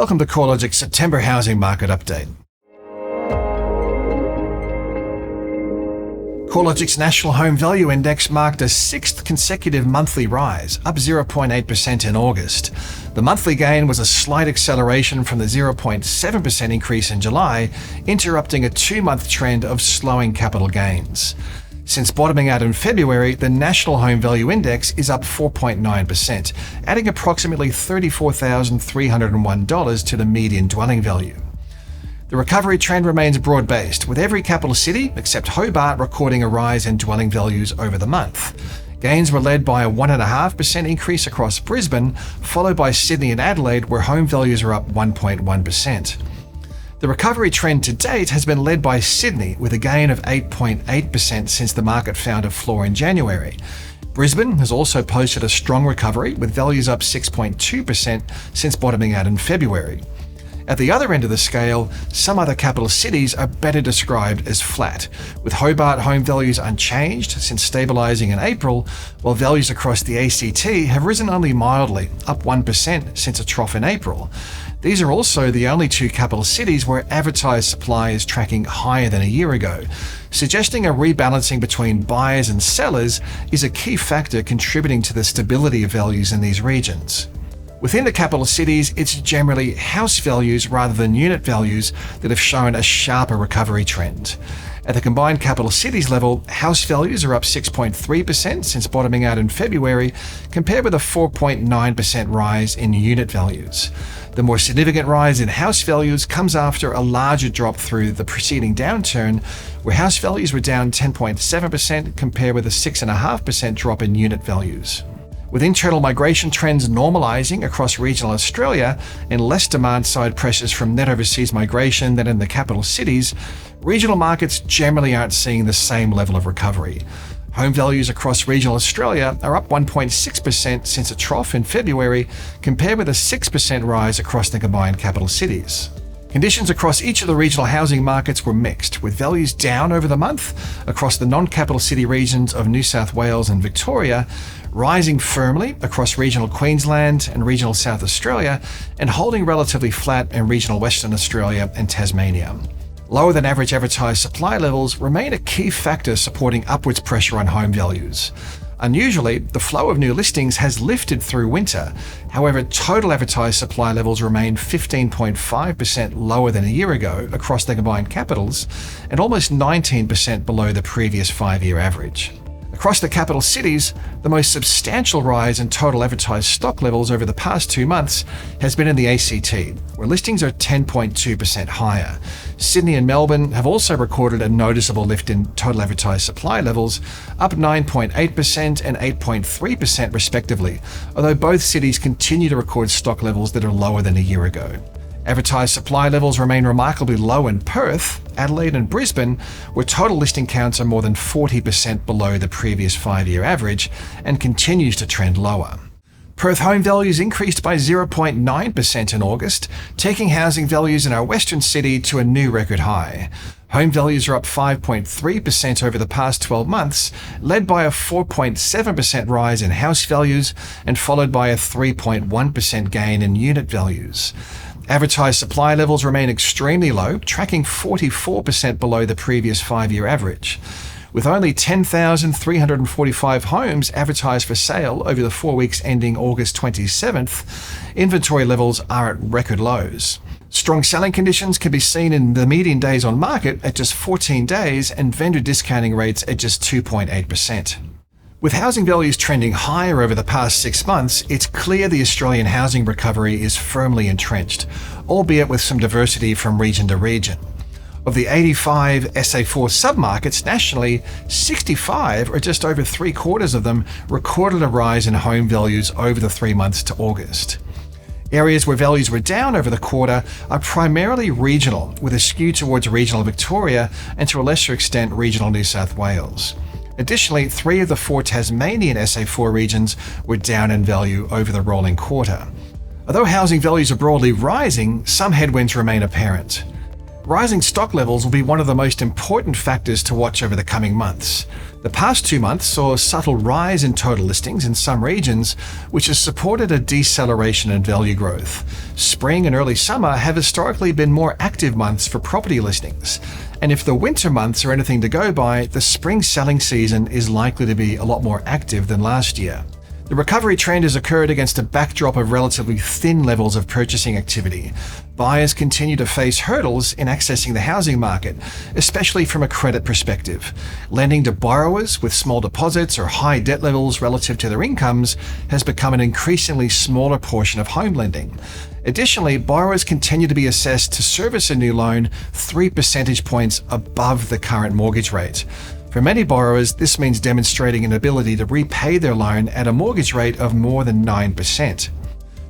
Welcome to CoreLogic's September Housing Market Update. CoreLogic's National Home Value Index marked a sixth consecutive monthly rise, up 0.8% in August. The monthly gain was a slight acceleration from the 0.7% increase in July, interrupting a two-month trend of slowing capital gains. Since bottoming out in February, the National Home Value Index is up 4.9%, adding approximately $34,301 to the median dwelling value. The recovery trend remains broad-based, with every capital city, except Hobart, recording a rise in dwelling values over the month. Gains were led by a 1.5% increase across Brisbane, followed by Sydney and Adelaide, where home values are up 1.1%. The recovery trend to date has been led by Sydney, with a gain of 8.8% since the market found a floor in January. Brisbane has also posted a strong recovery, with values up 6.2% since bottoming out in February. At the other end of the scale, some other capital cities are better described as flat, with Hobart home values unchanged since stabilising in April, while values across the ACT have risen only mildly, up 1% since a trough in April. These are also the only two capital cities where advertised supply is tracking higher than a year ago, suggesting a rebalancing between buyers and sellers is a key factor contributing to the stability of values in these regions. Within the capital cities, it's generally house values rather than unit values that have shown a sharper recovery trend. At the combined capital cities level, house values are up 6.3% since bottoming out in February, compared with a 4.9% rise in unit values. The more significant rise in house values comes after a larger drop through the preceding downturn, where house values were down 10.7% compared with a 6.5% drop in unit values. With internal migration trends normalising across regional Australia and less demand-side pressures from net overseas migration than in the capital cities, regional markets generally aren't seeing the same level of recovery. Home values across regional Australia are up 1.6% since a trough in February, compared with a 6% rise across the combined capital cities. Conditions across each of the regional housing markets were mixed, with values down over the month across the non-capital city regions of New South Wales and Victoria, rising firmly across regional Queensland and regional South Australia, and holding relatively flat in regional Western Australia and Tasmania. Lower than average advertised supply levels remain a key factor supporting upwards pressure on home values. Unusually, the flow of new listings has lifted through winter. However, total advertised supply levels remain 15.5% lower than a year ago across the combined capitals, and almost 19% below the previous 5-year average. Across the capital cities, the most substantial rise in total advertised stock levels over the past 2 months has been in the ACT, where listings are 10.2% higher. Sydney and Melbourne have also recorded a noticeable lift in total advertised supply levels, up 9.8% and 8.3% respectively, although both cities continue to record stock levels that are lower than a year ago. Advertised supply levels remain remarkably low in Perth, Adelaide and Brisbane, where total listing counts are more than 40% below the previous 5-year average and continues to trend lower. Perth home values increased by 0.9% in August, taking housing values in our western city to a new record high. Home values are up 5.3% over the past 12 months, led by a 4.7% rise in house values and followed by a 3.1% gain in unit values. Advertised supply levels remain extremely low, tracking 44% below the previous 5-year average. With only 10,345 homes advertised for sale over the 4 weeks ending August 27th, inventory levels are at record lows. Strong selling conditions can be seen in the median days on market at just 14 days and vendor discounting rates at just 2.8%. With housing values trending higher over the past 6 months, it's clear the Australian housing recovery is firmly entrenched, albeit with some diversity from region to region. Of the 85 SA4 submarkets nationally, 65, or just over 3/4 of them, recorded a rise in home values over the 3 months to August. Areas where values were down over the quarter are primarily regional, with a skew towards regional Victoria and to a lesser extent regional New South Wales. Additionally, 3 of the 4 Tasmanian SA4 regions were down in value over the rolling quarter. Although housing values are broadly rising, some headwinds remain apparent. Rising stock levels will be one of the most important factors to watch over the coming months. The past 2 months saw a subtle rise in total listings in some regions, which has supported a deceleration in value growth. Spring and early summer have historically been more active months for property listings, and if the winter months are anything to go by, the spring selling season is likely to be a lot more active than last year. The recovery trend has occurred against a backdrop of relatively thin levels of purchasing activity. Buyers continue to face hurdles in accessing the housing market, especially from a credit perspective. Lending to borrowers with small deposits or high debt levels relative to their incomes has become an increasingly smaller portion of home lending. Additionally, borrowers continue to be assessed to service a new loan 3 percentage points above the current mortgage rate. For many borrowers, this means demonstrating an ability to repay their loan at a mortgage rate of more than 9%.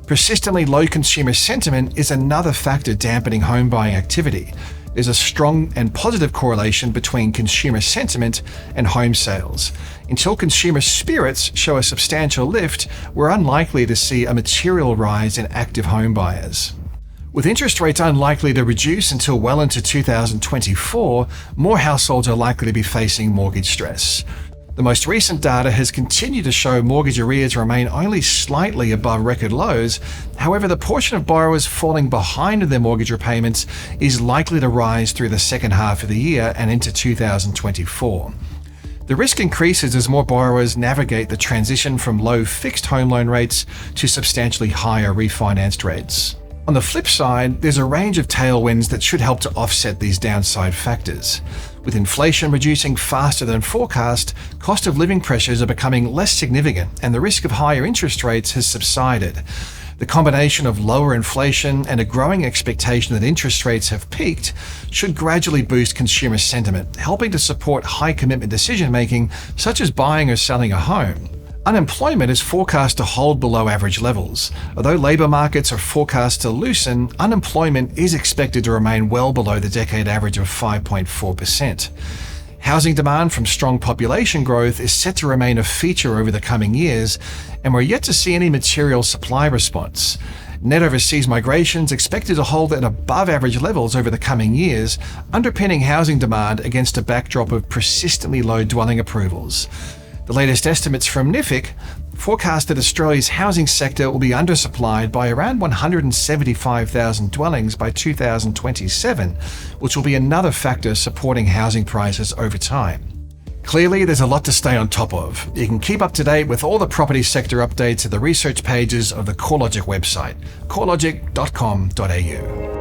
Persistently low consumer sentiment is another factor dampening home buying activity. There's a strong and positive correlation between consumer sentiment and home sales. Until consumer spirits show a substantial lift, we're unlikely to see a material rise in active home buyers. With interest rates unlikely to reduce until well into 2024, more households are likely to be facing mortgage stress. The most recent data has continued to show mortgage arrears remain only slightly above record lows. However, the portion of borrowers falling behind in their mortgage repayments is likely to rise through the second half of the year and into 2024. The risk increases as more borrowers navigate the transition from low fixed home loan rates to substantially higher refinanced rates. On the flip side, there's a range of tailwinds that should help to offset these downside factors. With inflation reducing faster than forecast, cost of living pressures are becoming less significant and the risk of higher interest rates has subsided. The combination of lower inflation and a growing expectation that interest rates have peaked should gradually boost consumer sentiment, helping to support high commitment decision-making such as buying or selling a home. Unemployment is forecast to hold below average levels. Although labour markets are forecast to loosen, unemployment is expected to remain well below the decade average of 5.4%. Housing demand from strong population growth is set to remain a feature over the coming years, and we're yet to see any material supply response. Net overseas migration is expected to hold at above average levels over the coming years, underpinning housing demand against a backdrop of persistently low dwelling approvals. The latest estimates from NIFIC forecast that Australia's housing sector will be undersupplied by around 175,000 dwellings by 2027, which will be another factor supporting housing prices over time. Clearly, there's a lot to stay on top of. You can keep up to date with all the property sector updates at the research pages of the CoreLogic website, corelogic.com.au.